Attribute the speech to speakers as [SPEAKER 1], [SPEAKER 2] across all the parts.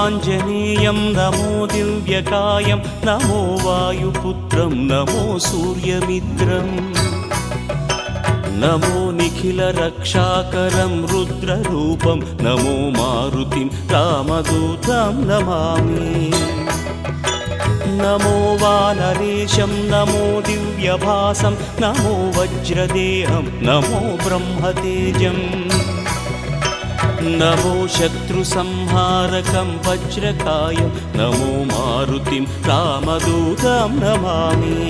[SPEAKER 1] आञ्जनेयं नमो दिव्यकायं नमो वायुपुत्रं नमो सूर्यमित्रम् नमो निखिलरक्षाकरं रुद्ररूपं नमो मारुतिं रामदूतं नमामि नमो वानरेशं नमो दिव्यभासं नमो वज्रदेहं नमो ब्रह्मतेजम् नमो शत्रुसंहारकं वज्रकायं नमो मारुतिं रामदूतं नमामि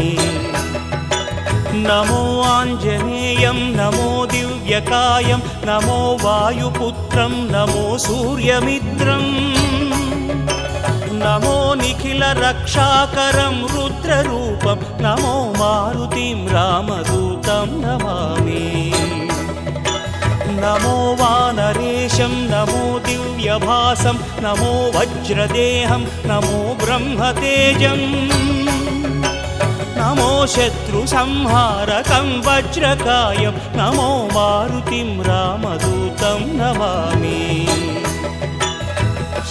[SPEAKER 1] नमो आञ्जनेयं नमो दिव्यकायं नमो वायुपुत्रं नमो सूर्यमित्रम् नमो निखिलरक्षाकरं रुद्ररूपं नमो मारुतिं रामदूतं नमामि नमो वानरेशं नमो दिव्यभासं नमो वज्रदेहं नमो ब्रह्मतेजम् नमो शत्रुसंहारकं वज्रकायं नमो मारुतिं रामदूतं नमामि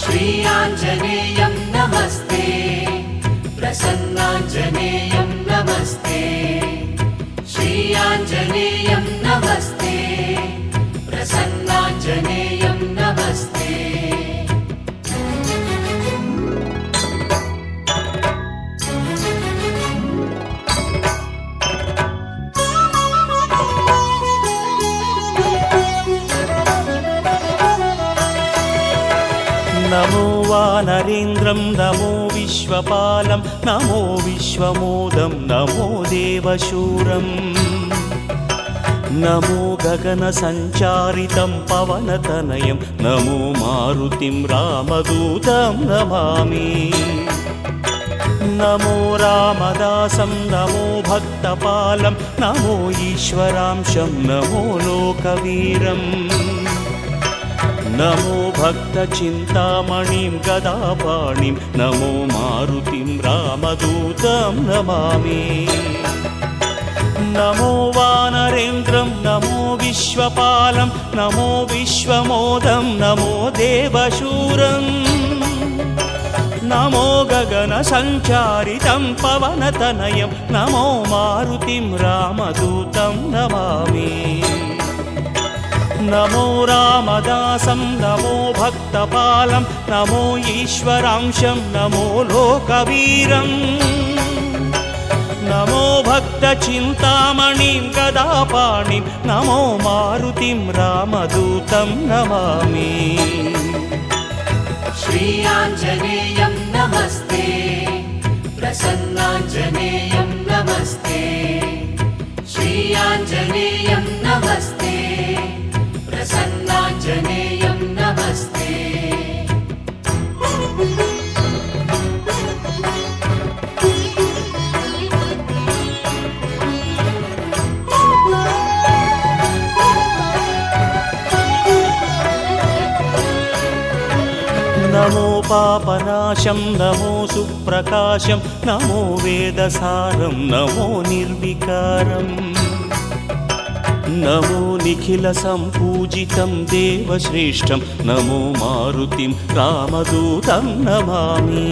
[SPEAKER 2] श्री आञ्जनेयं नमस्ते प्रसन्नाञ्जनेयं नमस्ते श्री आञ्जनेयं नमस्ते प्रसन्नाञ्जनेयं नमस्ते
[SPEAKER 1] नमो वानरेन्द्रं नमो विश्वपालं नमो विश्वमोदं नमो देवशूरम् नमो गगनसञ्चारितं पवनतनयं नमो मारुतिं रामदूतं नमामि नमो रामदासं नमो भक्तपालं नमो ईश्वरांशं नमो लोकवीरम् नमो भक्तचिन्तामणिं गदापाणिं नमो मारुतिं रामदूतं नमामि नमो वानरेन्द्रं नमो विश्वपालं नमो विश्वमोदं नमो देवशूरम् नमो गगनसञ्चारितं पवनतनयं नमो मारुतिं रामदूतं नमामि नमो रामदासं नमो भक्तपालं नमो ईश्वरांशं नमो लोकवीरम् नमो भक्तचिन्तामणिं गदापाणिं नमो मारुतिं रामदूतं नमामि
[SPEAKER 2] श्री आञ्जनेयं नमस्ते प्रसन्नाञ्जनेयं नमस्ते श्री आञ्जनेयं नमस्ते प्रसन्नाञ्जनेयं नमस्ते
[SPEAKER 1] नमो पापनाशं नमो सुप्रकाशं नमो वेदसारं नमो निर्विकारम् नमो निखिलसम्पूजितं देवश्रेष्ठं नमो मारुतिं रामदूतं नमामि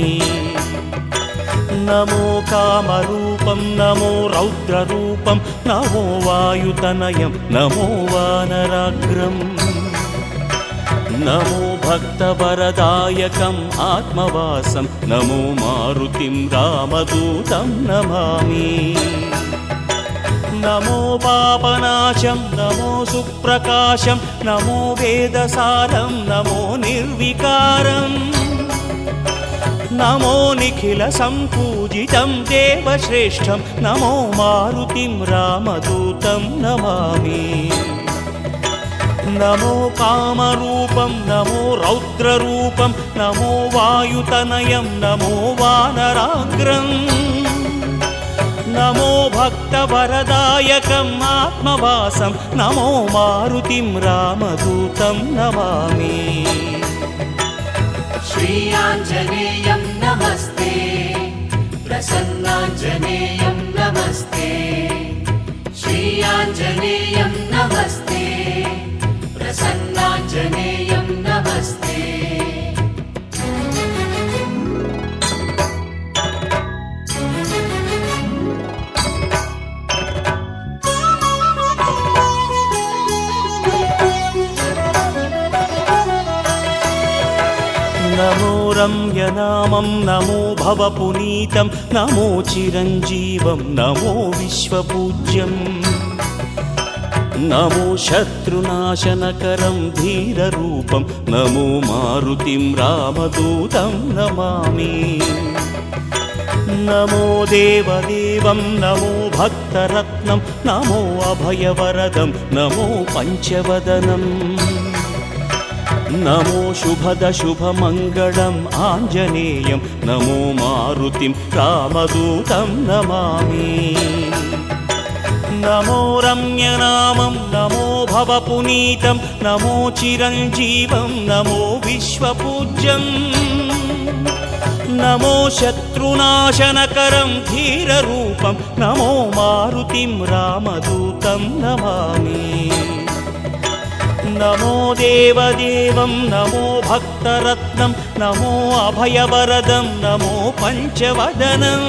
[SPEAKER 1] नमो कामरूपं नमो रौद्ररूपं नमो वायुतनयं नमो वानराग्रम् नमो भक्तवरदायकम् आत्मवासं नमो मारुतिं रामदूतं नमामि नमो पापनाशं नमो सुप्रकाशं नमो वेदसारं नमो निर्विकारम् नमो निखिलसम्पूजितं देवश्रेष्ठं नमो मारुतिं रामदूतं नमामि नमो कामरूपं नमो रौद्ररूपं नमो वायुतनयं नमो वानराग्रम् नमो भक्तवरदायकम् आत्मवासं नमो मारुतिं रामदूतं नमामि
[SPEAKER 2] श्री आञ्जनेयं नमस्ते प्रसन्नाञ्जनेयं नमस्ते श्री आञ्जनेयं नमस्ते प्रसन्नाञ्जनेयं नमस्ते
[SPEAKER 1] रम्यनामं नमो भवपुनीतं नमो चिरञ्जीवं नमो विश्वपूज्यम् नमो शत्रुनाशनकरं धीररूपं नमो मारुतिं रामदूतं नमामि नमो देवदेवं नमो भक्तरत्नं नमो अभयवरदं नमो पञ्चवदनं नमो शुभदशुभमङ्गलम् आञ्जनेयं नमो मारुतिं रामदूतं नमामि नमो रम्यनामं नमो भवपुनीतं नमो चिरञ्जीवं नमो विश्वपूज्यम् नमो शत्रुनाशनकरं धीररूपं नमो मारुतिं रामदूतं नमामि नमो देवदेवं नमो भक्तरत्नं नमो अभयवरदं नमो पञ्चवदनं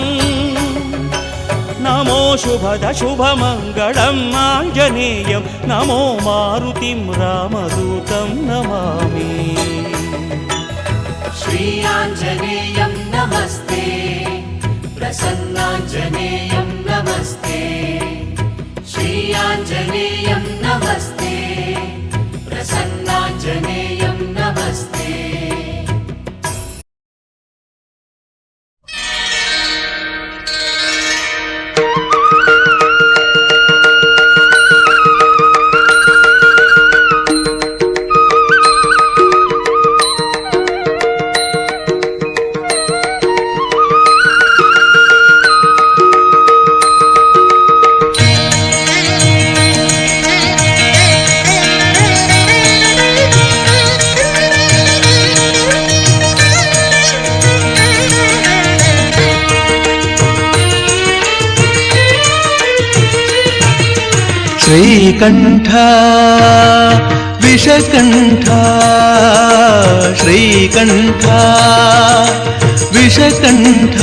[SPEAKER 1] नमो शुभदशुभमङ्गलम् आञ्जनेयं नमो मारुतिं रामदूतं नमामि
[SPEAKER 2] श्रीयाञ्जनेयं नमस्ते प्रसन्नाञ्जनेयं नमस्ते श्रीयाञ्जनेयं नमस्ते प्रसन्नाञ्जनेयं नमस्ते
[SPEAKER 3] श्रीकण्ठ विषकण्ठ श्रीकण्ठ विषकण्ठ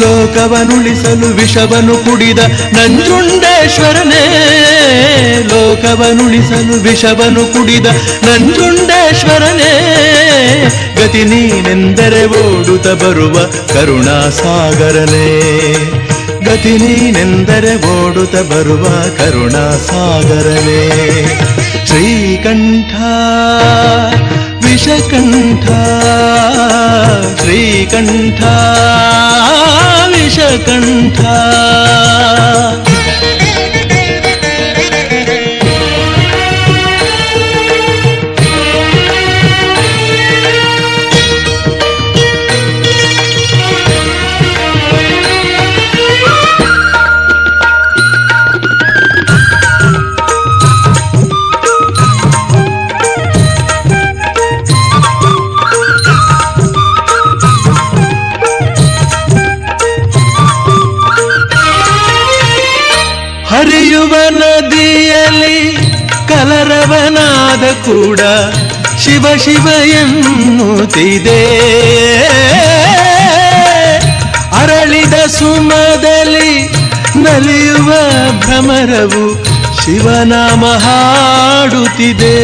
[SPEAKER 3] ಲೋಕವನುಳಿಸಲು ವಿಷವನು ಕುಡಿದ ನಂಜುಂಡೇಶ್ವರನೇ ಲೋಕವನುಳಿಸಲು ವಿಷವನು ಕುಡಿದ ನಂಜುಂಡೇಶ್ವರನೇ ಗತಿ ನೀನೆಂದರೆ ಓಡುತ್ತ ಬರುವ ಕರುಣಾಸಾಗರನೇ ಗತಿ ನೀನೆಂದರೆ ಓಡುತ್ತ ಬರುವ ಕರುಣಾಸಾಗರನೇ ಶ್ರೀಕಂಠ ವಿಷಕಂಠ ಶ್ರೀಕಂಠ ವಿಷಕಂಠ ಹರಿಯುವ ನದಿಯಲ್ಲಿ ಕಲರವನಾದ ಕೂಡ ಶಿವ ಶಿವ ಎನ್ನುತ್ತಿದೆ ಅರಳಿದ ಸುಮದಲ್ಲಿ ನಲಿಯುವ ಭ್ರಮರವು ಶಿವನಾಮ ಹಾಡುತ್ತಿದೆ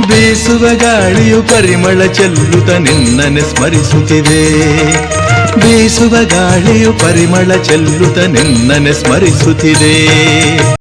[SPEAKER 3] ಬೀಸುವ ಗಾಳಿಯು ಪರಿಮಳ ಚೆಲ್ಲುತ್ತ ನಿನ್ನನೆ ಸ್ಮರಿಸುತ್ತಿದೆ ಬೀಸುವ ಗಾಳಿಯು ಪರಿಮಳ ಚೆಲ್ಲುತ್ತ ನಿನ್ನನೆ ಸ್ಮರಿಸುತ್ತಿದೆ